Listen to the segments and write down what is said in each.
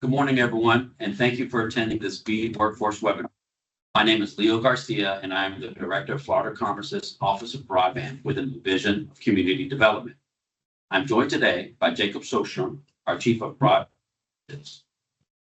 Good morning, everyone, and thank you for attending this BEAD Workforce webinar. My name is Leo Garcia, and I am the Director of Florida Conference's Office of Broadband within the Division of Community Development. I'm joined today by Jacob Sostrom, our Chief of Broadband.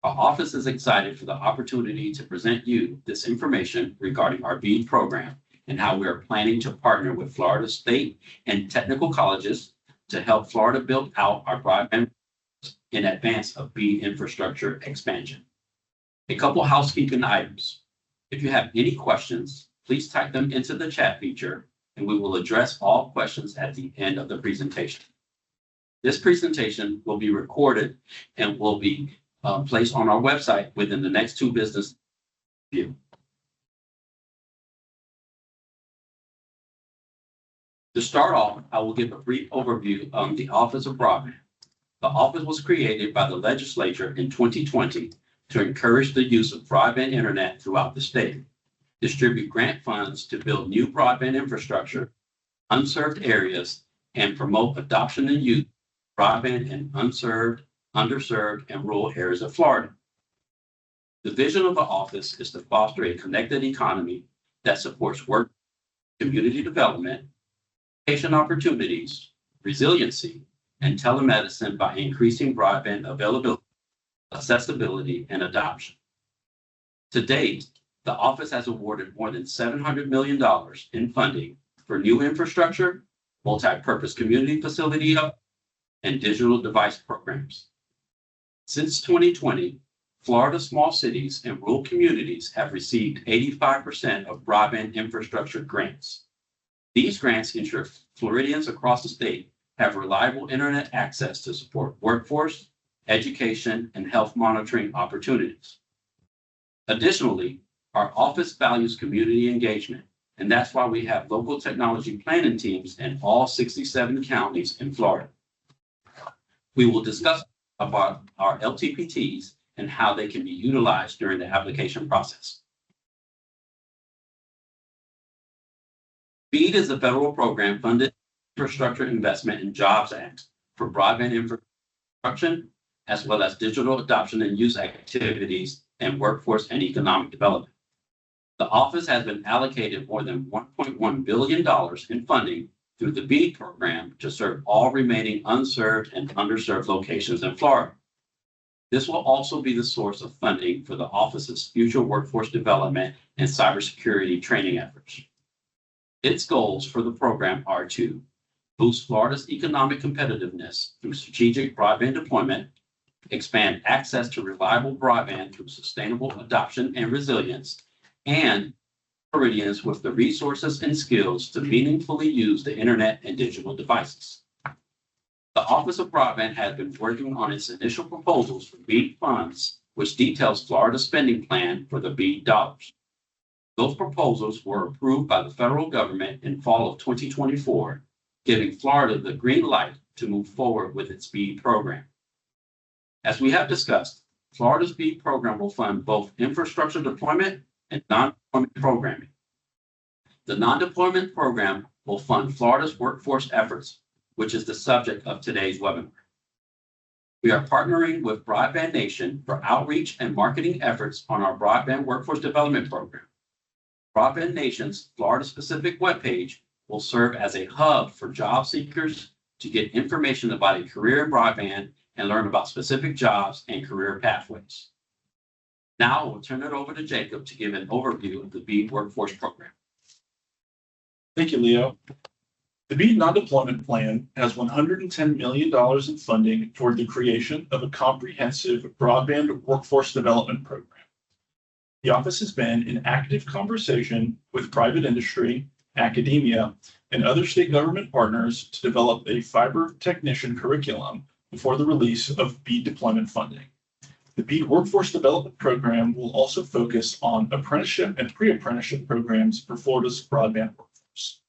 Our office is excited for the opportunity to present you this information regarding our BEAD program and how we are planning to partner with Florida State and technical colleges to help Florida build out our broadband in advance of BEAD infrastructure expansion. A couple housekeeping items. If you have any questions, please type them into the chat feature and we will address all questions at the end of the presentation. This presentation will be recorded and will be placed on our website within the next 2 business days. To start off, I will give a brief overview on the Office of Broadband. The office was created by the legislature in 2020 to encourage the use of broadband internet throughout the state, distribute grant funds to build new broadband infrastructure, unserved areas, and promote adoption and use of broadband in unserved, underserved, and rural areas of Florida. The vision of the office is to foster a connected economy that supports work, community development, education opportunities, resiliency, and telemedicine by increasing broadband availability, accessibility, and adoption. To date, the office has awarded more than $700 million in funding for new infrastructure, multi-purpose community facility, and digital device programs. Since 2020, Florida small cities and rural communities have received 85% of broadband infrastructure grants. These grants ensure Floridians across the state have reliable internet access to support workforce, education, and health monitoring opportunities. Additionally, our office values community engagement, and that's why we have local technology planning teams in all 67 counties in Florida. We will discuss about our LTPTs and how they can be utilized during the application process. BEAD is a federal program funded Infrastructure Investment and Jobs Act for broadband infrastructure, as well as digital adoption and use activities and workforce and economic development. The office has been allocated more than $1.1 billion in funding through the BEAD program to serve all remaining unserved and underserved locations in Florida. This will also be the source of funding for the office's future workforce development and cybersecurity training efforts. Its goals for the program are to boost Florida's economic competitiveness through strategic broadband deployment, expand access to reliable broadband through sustainable adoption and resilience, and Floridians with the resources and skills to meaningfully use the internet and digital devices. The Office of Broadband has been working on its initial proposals for BEAD funds, which details Florida's spending plan for the BEAD dollars. Those proposals were approved by the federal government in fall of 2024, giving Florida the green light to move forward with its BEAD program. As we have discussed, Florida's BEAD program will fund both infrastructure deployment and non-deployment programming. The non-deployment program will fund Florida's workforce efforts, which is the subject of today's webinar. We are partnering with Broadband Nation for outreach and marketing efforts on our broadband workforce development program. Broadband Nation's Florida-specific webpage will serve as a hub for job seekers to get information about a career in broadband and learn about specific jobs and career pathways. Now I will turn it over to Jacob to give an overview of the BEAD Workforce Program. Thank you, Leo. The BEAD non-deployment plan has $110 million in funding toward the creation of a comprehensive broadband workforce development program. The office has been in active conversation with private industry, academia, and other state government partners to develop a fiber technician curriculum before the release of BEAD deployment funding. The BEAD Workforce Development Program will also focus on apprenticeship and pre-apprenticeship programs for Florida's broadband workforce.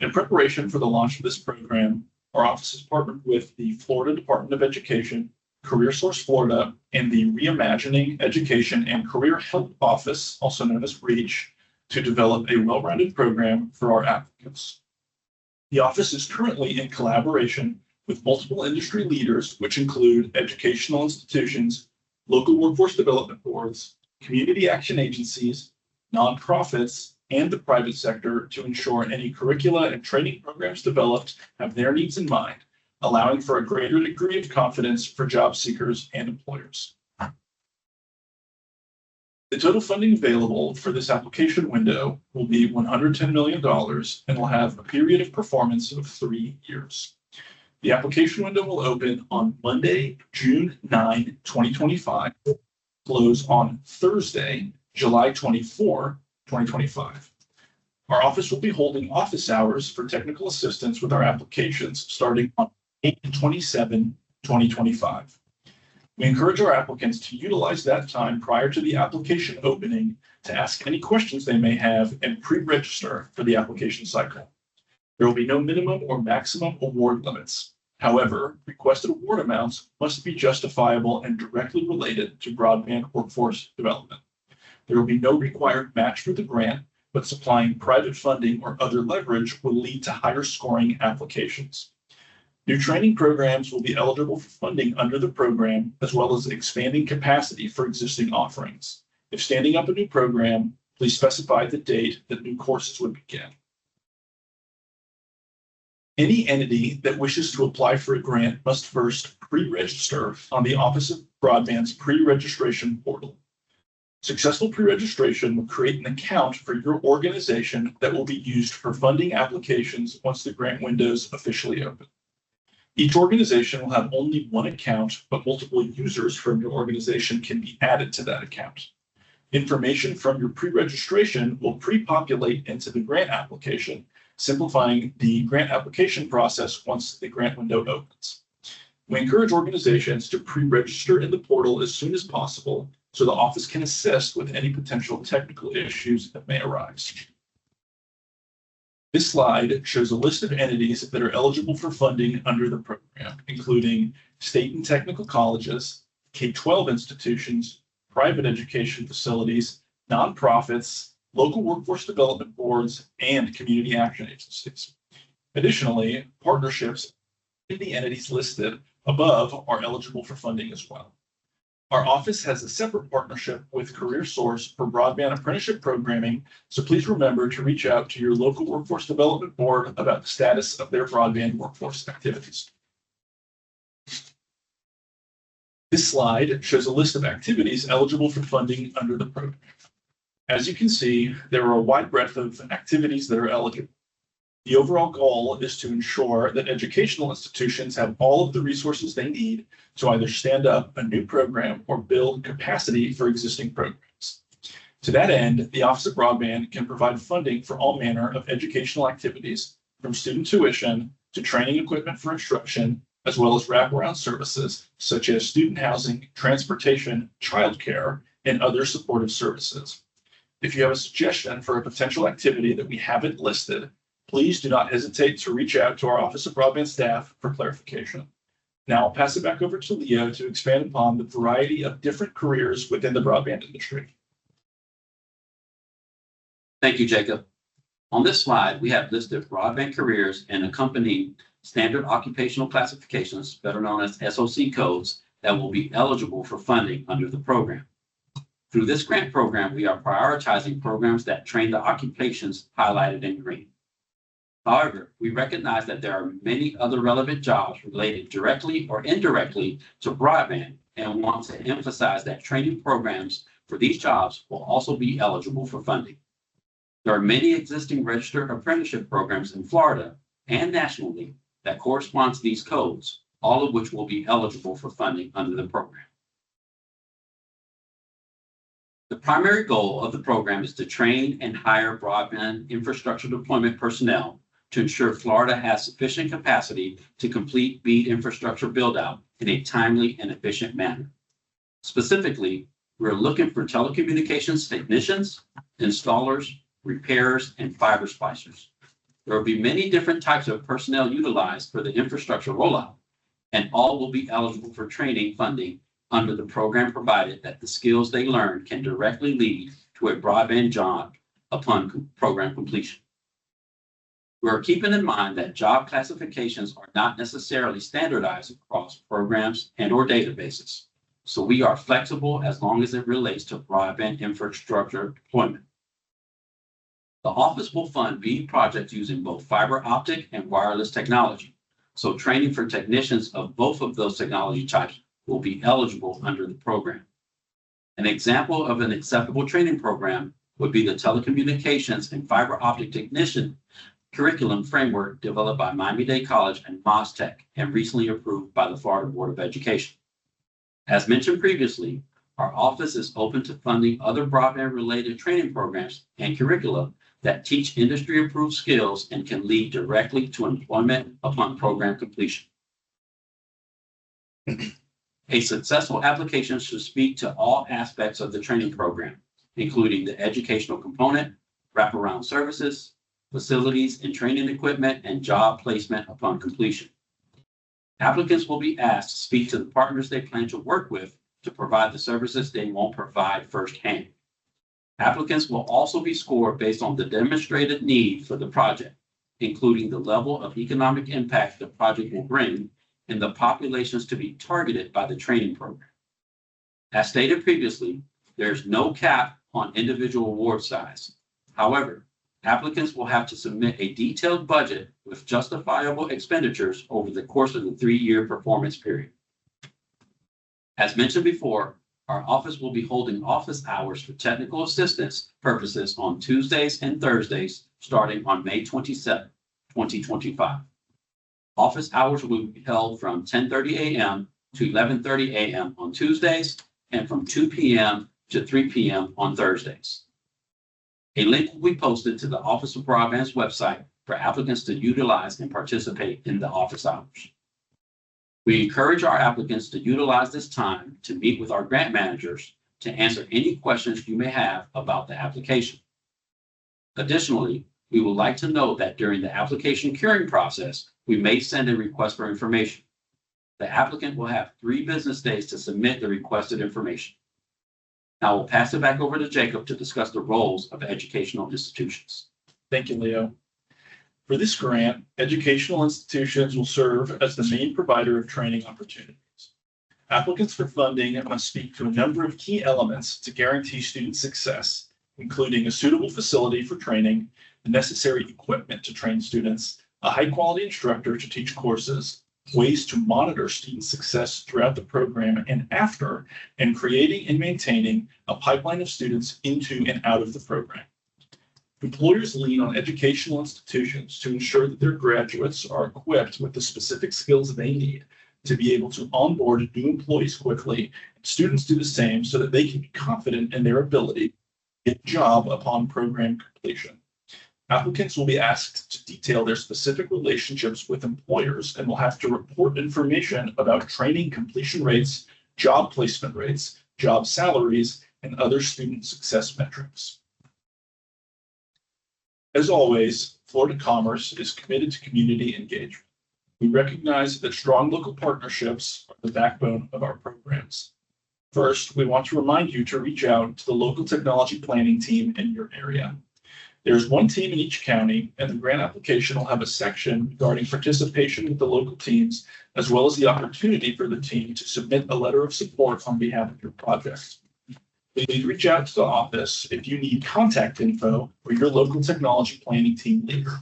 In preparation for the launch of this program, our office has partnered with the Florida Department of Education, CareerSource Florida, and the Reimagining Education and Career Help Office, also known as REACH, to develop a well-rounded program for our applicants. The office is currently in collaboration with multiple industry leaders, which include educational institutions, local workforce development boards, community action agencies, nonprofits, and the private sector to ensure any curricula and training programs developed have their needs in mind, allowing for a greater degree of confidence for job seekers and employers. The total funding available for this application window will be $110 million and will have a period of performance of 3 years. The application window will open on Monday, June 9, 2025, close on Thursday, July 24, 2025. Our office will be holding office hours for technical assistance with our applications starting on 8/27, 2025. We encourage our applicants to utilize that time prior to the application opening to ask any questions they may have and pre-register for the application cycle. There will be no minimum or maximum award limits. However, requested award amounts must be justifiable and directly related to broadband workforce development. There will be no required match for the grant, but supplying private funding or other leverage will lead to higher scoring applications. New training programs will be eligible for funding under the program, as well as expanding capacity for existing offerings. If standing up a new program, please specify the date that new courses would begin. Any entity that wishes to apply for a grant must first pre-register on the Office of Broadband's pre-registration portal. Successful pre-registration will create an account for your organization that will be used for funding applications once the grant windows officially open. Each organization will have only one account, but multiple users from your organization can be added to that account. Information from your pre-registration will pre-populate into the grant application, simplifying the grant application process once the grant window opens. We encourage organizations to pre-register in the portal as soon as possible so the office can assist with any potential technical issues that may arise. This slide shows a list of entities that are eligible for funding under the program, including state and technical colleges, K-12 institutions, private education facilities, nonprofits, local workforce development boards, and community action agencies. Additionally, partnerships in the entities listed above are eligible for funding as well. Our office has a separate partnership with CareerSource for broadband apprenticeship programming, so please remember to reach out to your local workforce development board about the status of their broadband workforce activities. This slide shows a list of activities eligible for funding under the program. As you can see, there are a wide breadth of activities that are eligible. The overall goal is to ensure that educational institutions have all of the resources they need to either stand up a new program or build capacity for existing programs. To that end, the Office of Broadband can provide funding for all manner of educational activities, from student tuition to training equipment for instruction, as well as wraparound services such as student housing, transportation, childcare, and other supportive services. If you have a suggestion for a potential activity that we haven't listed, please do not hesitate to reach out to our Office of Broadband staff for clarification. Now I'll pass it back over to Leo to expand upon the variety of different careers within the broadband industry. Thank you, Jacob. On this slide, we have listed broadband careers and accompanying standard occupational classifications, better known as SOC codes, that will be eligible for funding under the program. Through this grant program, we are prioritizing programs that train the occupations highlighted in green. However, we recognize that there are many other relevant jobs related directly or indirectly to broadband and want to emphasize that training programs for these jobs will also be eligible for funding. There are many existing registered apprenticeship programs in Florida and nationally that correspond to these codes, all of which will be eligible for funding under the program. The primary goal of the program is to train and hire broadband infrastructure deployment personnel to ensure Florida has sufficient capacity to complete BEAD infrastructure build-out in a timely and efficient manner. Specifically, we're looking for telecommunications technicians, installers, repairers, and fiber splicers. There will be many different types of personnel utilized for the infrastructure rollout, and all will be eligible for training funding under the program, provided that the skills they learn can directly lead to a broadband job upon program completion. We are keeping in mind that job classifications are not necessarily standardized across programs and/or databases. so we are flexible as long as it relates to broadband infrastructure deployment. The office will fund BEAD projects using both fiber optic and wireless technology, so training for technicians of both of those technology types will be eligible under the program. An example of an acceptable training program would be the telecommunications and fiber optic technician curriculum framework developed by Miami-Dade College and MOSTEC and recently approved by the Florida Board of Education. As mentioned previously, our office is open to funding other broadband-related training programs and curricula that teach industry-approved skills and can lead directly to employment upon program completion. A successful application should speak to all aspects of the training program, including the educational component, wraparound services, facilities and training equipment, and job placement upon completion. Applicants will be asked to speak to the partners they plan to work with to provide the services they won't provide firsthand. Applicants will also be scored based on the demonstrated need for the project, including the level of economic impact the project will bring and the populations to be targeted by the training program. As stated previously, there's no cap on individual award size. However, applicants will have to submit a detailed budget with justifiable expenditures over the course of the 3-year performance period. As mentioned before, our office will be holding office hours for technical assistance purposes on Tuesdays and Thursdays starting on May 27, 2025. Office hours will be held from 10:30 a.m. to 11:30 a.m. on Tuesdays and from 2 p.m. to 3 p.m. on Thursdays. A link will be posted to the Office of Broadband's website for applicants to utilize and participate in the office hours. We encourage our applicants to utilize this time to meet with our grant managers to answer any questions you may have about the application. Additionally, we would like to note that during the application curing process, we may send a request for information. The applicant will have 3 business days to submit the requested information. Now we'll pass it back over to Jacob to discuss the roles of educational institutions. Thank you, Leo. For this grant, educational institutions will serve as the main provider of training opportunities. Applicants for funding must speak to a number of key elements to guarantee student success, including a suitable facility for training, the necessary equipment to train students, a high-quality instructor to teach courses, ways to monitor student success throughout the program and after, and creating and maintaining a pipeline of students into and out of the program. Employers lean on educational institutions to ensure that their graduates are equipped with the specific skills they need to be able to onboard new employees quickly. Students do the same so that they can be confident in their ability to get a job upon program completion. Applicants will be asked to detail their specific relationships with employers and will have to report information about training completion rates, job placement rates, job salaries, and other student success metrics. As always, Florida Commerce is committed to community engagement. We recognize that strong local partnerships are the backbone of our programs. First, we want to remind you to reach out to the local technology planning team in your area. There's one team in each county, and the grant application will have a section regarding participation with the local teams, as well as the opportunity for the team to submit a letter of support on behalf of your project. Please reach out to the office if you need contact info for your local technology planning team leader.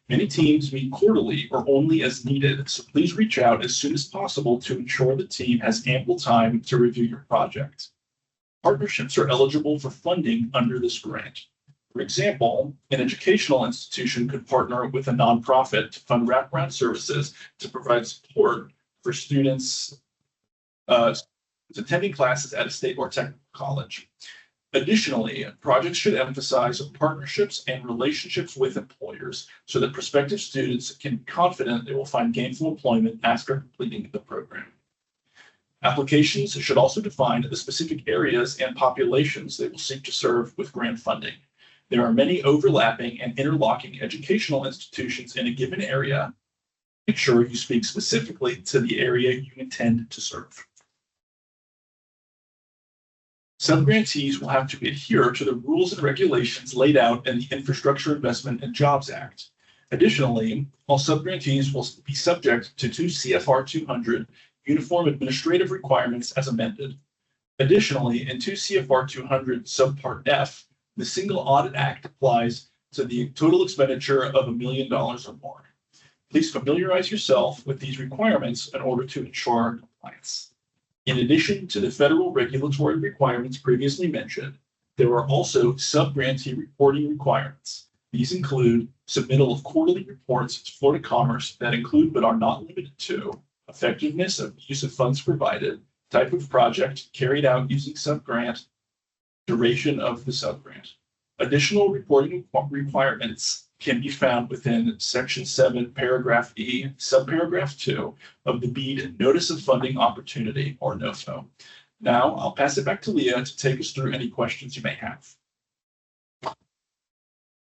Many teams meet quarterly or only as needed, so please reach out as soon as possible to ensure the team has ample time to review your project. Partnerships are eligible for funding under this grant. For example, an educational institution could partner with a nonprofit to fund wraparound services to provide support for students attending classes at a state or technical college. Additionally, projects should emphasize partnerships and relationships with employers so that prospective students can be confident they will find gainful employment after completing the program. Applications should also define the specific areas and populations they will seek to serve with grant funding. There are many overlapping and interlocking educational institutions in a given area. Make sure you speak specifically to the area you intend to serve. Subgrantees will have to adhere to the rules and regulations laid out in the Infrastructure Investment and Jobs Act. Additionally, all subgrantees will be subject to 2 CFR 200 uniform administrative requirements as amended. Additionally, in 2 CFR 200 subpart F, the Single Audit Act applies to the total expenditure of $1 million or more. Please familiarize yourself with these requirements in order to ensure compliance. In addition to the federal regulatory requirements previously mentioned, there are also sub-grantee reporting requirements. These include submittal of quarterly reports to Florida Commerce that include but are not limited to effectiveness of use of funds provided, type of project carried out using sub-grant, duration of the sub-grant. Additional reporting requirements can be found within Section 7, Paragraph E, Subparagraph 2 of the BEAD Notice of Funding Opportunity, or NOFO. Now, I'll pass it back to Leah to take us through any questions you may have.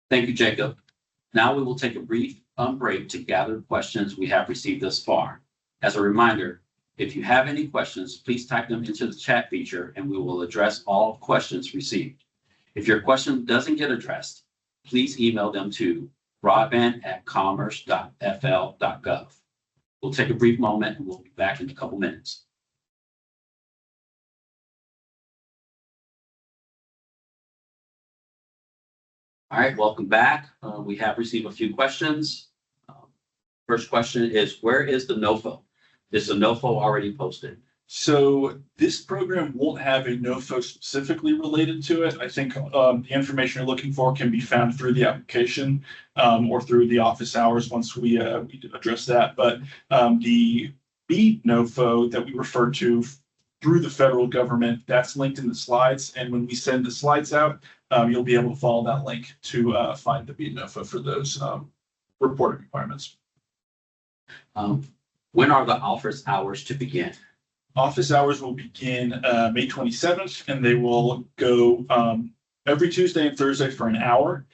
Thank you, Jacob. Now we will take a brief break to gather questions we have received thus far. As a reminder, if you have any questions, please type them into the chat feature and we will address all questions received. If your question doesn't get addressed, please email them to broadband@commerce.fl.gov. We'll take a brief moment and we'll be back in a couple minutes. All right, welcome back. We have received a few questions. First question is, where is the NOFO? Is the NOFO already posted? So this program won't have a NOFO specifically related to it. I think the information you're looking for can be found through the application or through the office hours once we address that. But the BEAD NOFO that we refer to through the federal government, that's linked in the slides. And when we send the slides out, you'll be able to follow that link to find the BEAD NOFO for those reporting requirements. When are the office hours to begin? Office hours will begin May 27th, and they will go every Tuesday and Thursday for an hour.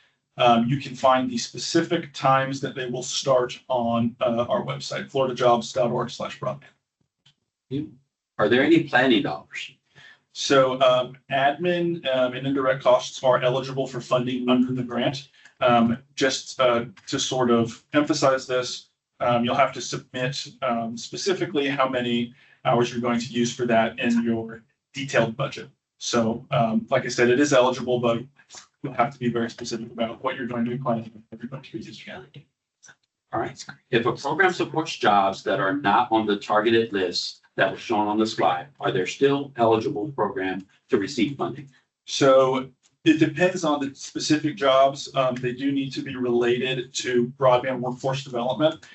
You can find the specific times that they will start on our website, floridajobs.org/broadband. Are there any planning dollars? So admin and indirect costs are eligible for funding under the grant. Just to sort of emphasize this, you'll have to submit specifically how many hours you're going to use for that in your detailed budget. So like I said, it is eligible, but you'll have to be very specific about what you're going to be planning if you're going to be using it. All right. If a program supports jobs that are not on the targeted list that was shown on the slide, are there still eligible programs to receive funding? So it depends on the specific jobs. They do need to be related to broadband workforce development.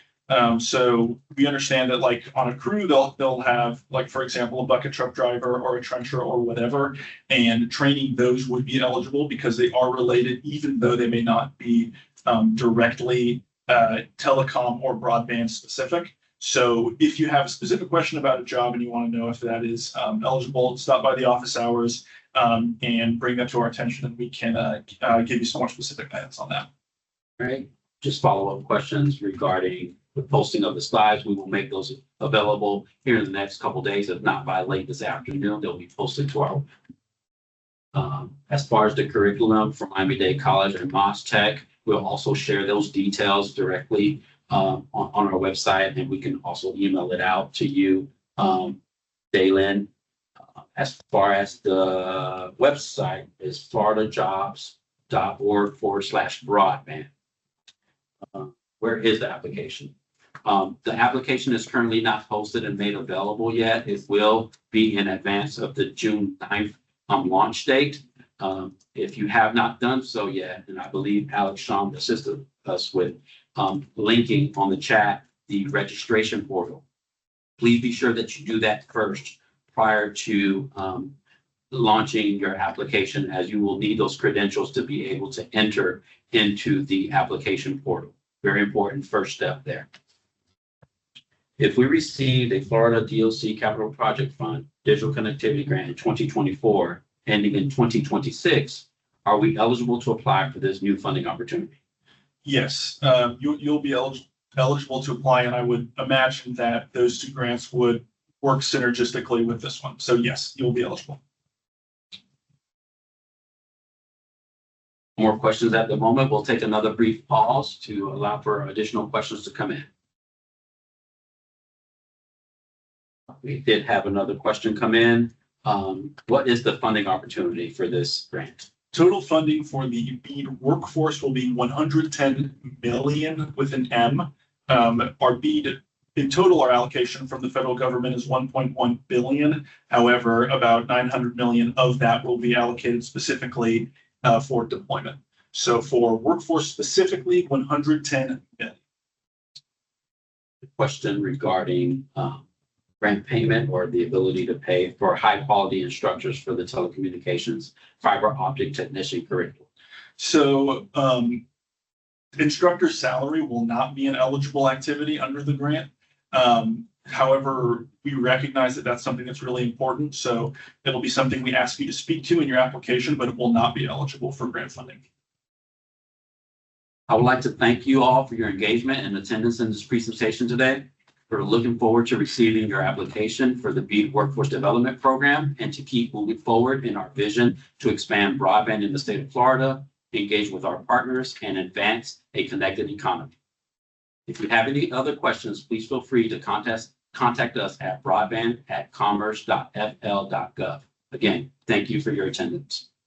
So we understand that like on a crew, they'll have like, for example, a bucket truck driver or a trencher or whatever, and training those would be eligible because they are related, even though they may not be directly telecom or broadband specific. So if you have a specific question about a job and you want to know if that is eligible, stop by the office hours and bring that to our attention, and we can give you some more specific guidance on that. All right. Just follow-up questions regarding the posting of the slides. We will make those available here in the next couple of days. If not by late this afternoon, they'll be posted to our as far as the curriculum from Miami-Dade College and Moss Tech, we'll also share those details directly on our website, and we can also email it out to you, Daylin. As far as the website is floridajobs.org/broadband. Where is the application? The application is currently not posted and made available yet. It will be in advance of the June 9th launch date. If you have not done so yet, and I believe Alex Shawn assisted us with linking on the chat the registration portal, please be sure that you do that first prior to launching your application, as you will need those credentials to be able to enter into the application portal. Very important first step there. If we received a Florida DOC Capital Project Fund Digital Connectivity Grant in 2024, ending in 2026, are we eligible to apply for this new funding opportunity? Yes, you'll be eligible to apply, and I would imagine that those two grants would work synergistically with this one. So yes, you'll be eligible. More questions at the moment. We'll take another brief pause to allow for additional questions to come in. We did have another question come in. What is the funding opportunity for this grant? Total funding for the BEAD workforce will be 110 million with an M. Our BEAD, in total, our allocation from the federal government is 1.1 billion. However, about 900 million of that will be allocated specifically for deployment. So for workforce specifically, 110 million. Question regarding grant payment or the ability to pay for high quality instructors for the telecommunications fiber optic technician curriculum. So instructor salary will not be an eligible activity under the grant. However, we recognize that that's something that's really important. So it'll be something we ask you to speak to in your application, but it will not be eligible for grant funding. I would like to thank you all for your engagement and attendance in this presentation today. We're looking forward to receiving your application for the BEAD Workforce Development Program and to keep moving forward in our vision to expand broadband in the state of Florida, engage with our partners, and advance a connected economy. If you have any other questions, please feel free to contact us at broadband@commerce.fl.gov. Again, thank you for your attendance.